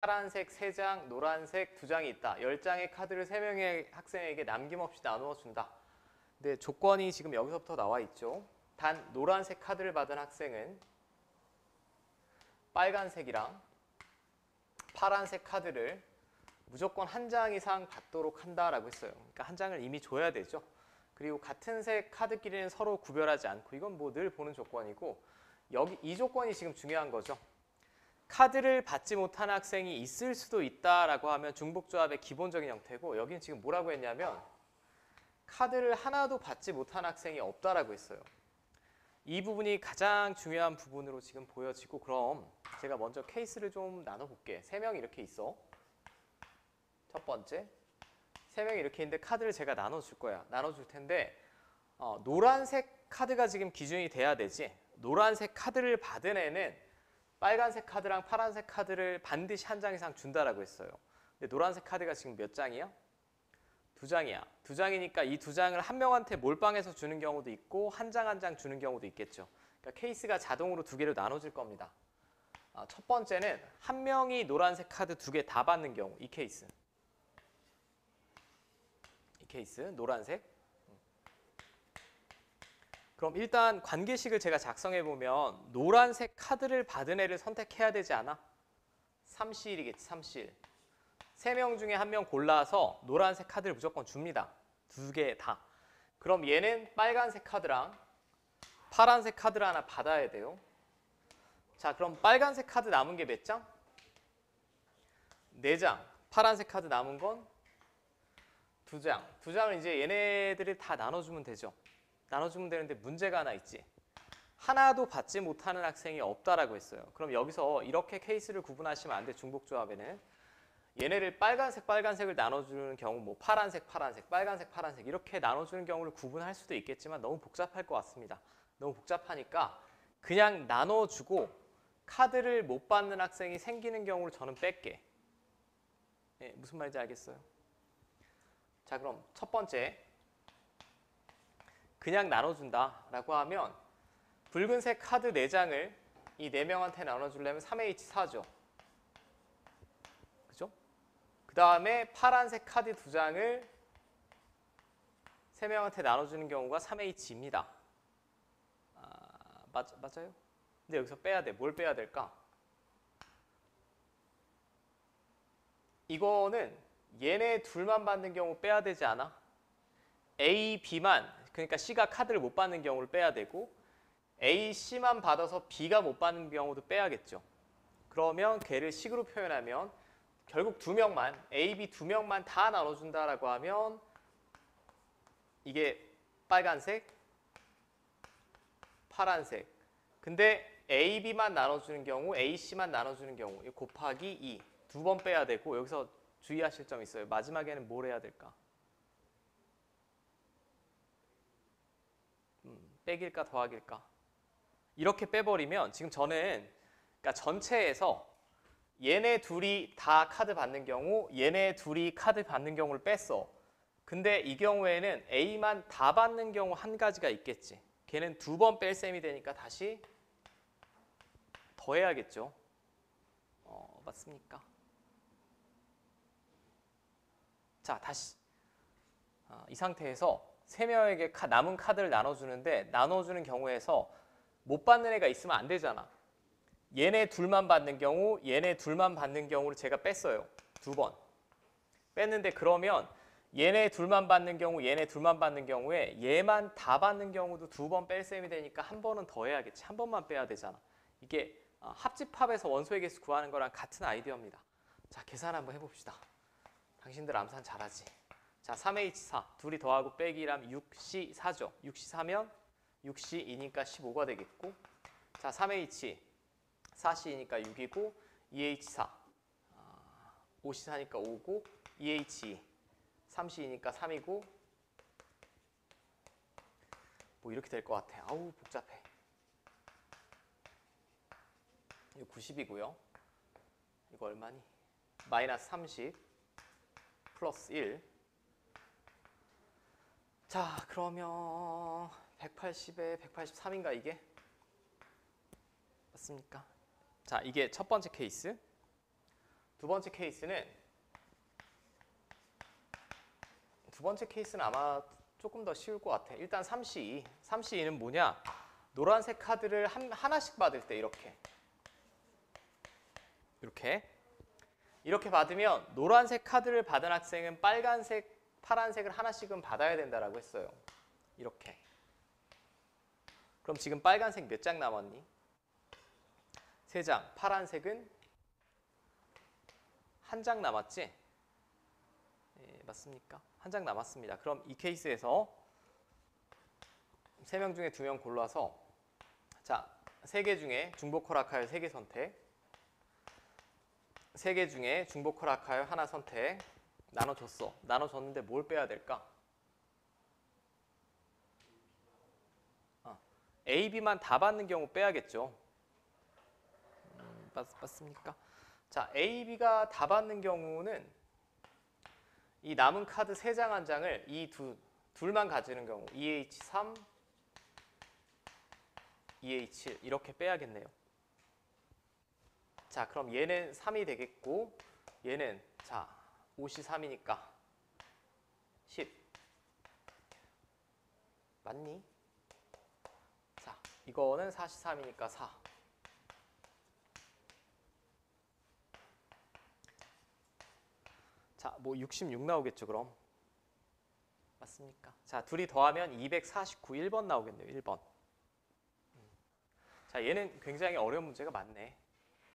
파란색 3장, 노란색 2장이 있다. 10장의 카드를 3명의 학생에게 남김없이 나누어 준다. 근데 조건이 지금 여기서부터 나와 있죠. 단 노란색 카드를 받은 학생은 빨간색이랑 파란색 카드를 무조건 한 장 이상 받도록 한다라고 했어요. 그러니까 한 장을 이미 줘야 되죠. 그리고 같은 색 카드끼리는 서로 구별하지 않고, 이건 뭐 늘 보는 조건이고, 여기 이 조건이 지금 중요한 거죠. 카드를 받지 못한 학생이 있을 수도 있다라고 하면 중복조합의 기본적인 형태고, 여기는 지금 뭐라고 했냐면 카드를 하나도 받지 못한 학생이 없다라고 했어요. 이 부분이 가장 중요한 부분으로 지금 보여지고, 그럼 제가 먼저 케이스를 좀 나눠볼게. 3명이 이렇게 있어. 첫 번째, 3명이 이렇게 있는데 카드를 제가 나눠줄 거야. 나눠줄 텐데 노란색 카드가 지금 기준이 돼야 되지. 노란색 카드를 받은 애는 빨간색 카드랑 파란색 카드를 반드시 한 장 이상 준다라고 했어요. 근데 노란색 카드가 지금 몇 장이야? 2장이야. 2장이니까 이 2장을 한 명한테 몰빵해서 주는 경우도 있고 한 장 한 장 주는 경우도 있겠죠. 그러니까 케이스가 자동으로 2개로 나눠질 겁니다. 첫 번째는 한 명이 노란색 카드 2개 다 받는 경우, 이 케이스. 이 케이스, 노란색. 그럼 일단 관계식을 제가 작성해 보면 노란색 카드를 받은 애를 선택해야 되지 않아? 3C1이겠지, 3C1. 3명 중에 1명 골라서 노란색 카드를 무조건 줍니다. 2개 다. 그럼 얘는 빨간색 카드랑 파란색 카드를 하나 받아야 돼요. 자, 그럼 빨간색 카드 남은 게 몇 장? 4장. 파란색 카드 남은 건 2장. 2장을 이제 얘네들이 다 나눠주면 되죠. 나눠주면 되는데 문제가 하나 있지. 하나도 받지 못하는 학생이 없다라고 했어요. 그럼 여기서 이렇게 케이스를 구분하시면 안 돼. 중복조합에는 얘네를 빨간색을 나눠주는 경우, 뭐 파란색, 빨간색, 이렇게 나눠주는 경우를 구분할 수도 있겠지만 너무 복잡할 것 같습니다. 너무 복잡하니까 그냥 나눠주고 카드를 못 받는 학생이 생기는 경우를 저는 뺄게. 네, 무슨 말인지 알겠어요? 자, 그럼 첫 번째, 그냥 나눠준다라고 하면 붉은색 카드 4장을 이 4명한테 나눠주려면 3H4죠. 그죠? 그 다음에 파란색 카드 2장을 3명한테 나눠주는 경우가 3H입니다. 맞아요? 근데 여기서 빼야 돼. 뭘 빼야 될까? 이거는 얘네 둘만 받는 경우 빼야 되지 않아? A, B만, 그러니까 C가 카드를 못 받는 경우를 빼야 되고 A, C만 받아서 B가 못 받는 경우도 빼야겠죠. 그러면 걔를 식으로 표현하면 결국 2명만, A, B 2명만 다 나눠준다라고 하면 이게 빨간색, 파란색. 근데 A, B만 나눠주는 경우, A, C만 나눠주는 경우 곱하기 2. 2번 빼야 되고 여기서 주의하실 점이 있어요. 마지막에는 뭘 해야 될까? 빼길까 더하길까? 이렇게 빼버리면 지금 저는 그러니까 전체에서 얘네 둘이 다 카드 받는 경우, 얘네 둘이 카드 받는 경우를 뺐어. 근데 이 경우에는 A만 다 받는 경우 한 가지가 있겠지. 걔는 2번 뺄 셈이 되니까 다시 더해야겠죠. 맞습니까? 자, 다시 이 상태에서 3명에게 남은 카드를 나눠주는데 나눠주는 경우에서 못 받는 애가 있으면 안 되잖아. 얘네 둘만 받는 경우, 얘네 둘만 받는 경우를 제가 뺐어요. 2번. 뺐는데 그러면 얘네 둘만 받는 경우, 얘네 둘만 받는 경우에 얘만 다 받는 경우도 2번 뺄 셈이 되니까 한 번은 더 해야겠지. 한 번만 빼야 되잖아. 이게 합집합에서 원소의 개수 구하는 거랑 같은 아이디어입니다. 자, 계산 한번 해봅시다. 당신들 암산 잘하지. 자, 3H4 둘이 더하고 빼기라면 6C4죠. 6C4면 6C2니까 15가 되겠고, 자, 3H 4C니까 6이고 2H4 5C4니까 5고 2H2 3C2니까 3이고 뭐 이렇게 될 것 같아. 아우 복잡해. 이거 90이고요. 이거 얼마니? 마이너스 30 플러스 1. 자, 그러면 180에 183인가 이게? 맞습니까? 자, 이게 첫 번째 케이스. 두 번째 케이스는 아마 조금 더 쉬울 것 같아. 일단 3C. 3C는 뭐냐? 노란색 카드를 하나씩 받을 때 이렇게 받으면 노란색 카드를 받은 학생은 빨간색, 파란색을 하나씩은 받아야 된다라고 했어요. 이렇게. 그럼 지금 빨간색 몇 장 남았니? 3장. 파란색은 1장 남았지? 네, 맞습니까? 1장 남았습니다. 그럼 이 케이스에서 3명 중에 2명 골라서 자, 3개 중에 중복 허락하여 3개 선택, 3개 중에 중복 허락하여 하나 선택. 나눠줬어. 나눠줬는데 뭘 빼야 될까? A, B만 다 받는 경우 빼야겠죠. 맞습니까? 자, A, B가 다 받는 경우는 이 남은 카드 3장 1장을 이 둘만 가지는 경우 EH3, EH1 이렇게 빼야겠네요. 자, 그럼 얘는 3이 되겠고 얘는 자 5시 3이니까 10 맞니? 자, 이거는 4시 3이니까 4. 자, 뭐 66 나오겠죠, 그럼. 맞습니까? 자, 둘이 더하면 249, 1번 나오겠네요, 1번. 자, 얘는 굉장히 어려운 문제가 많네.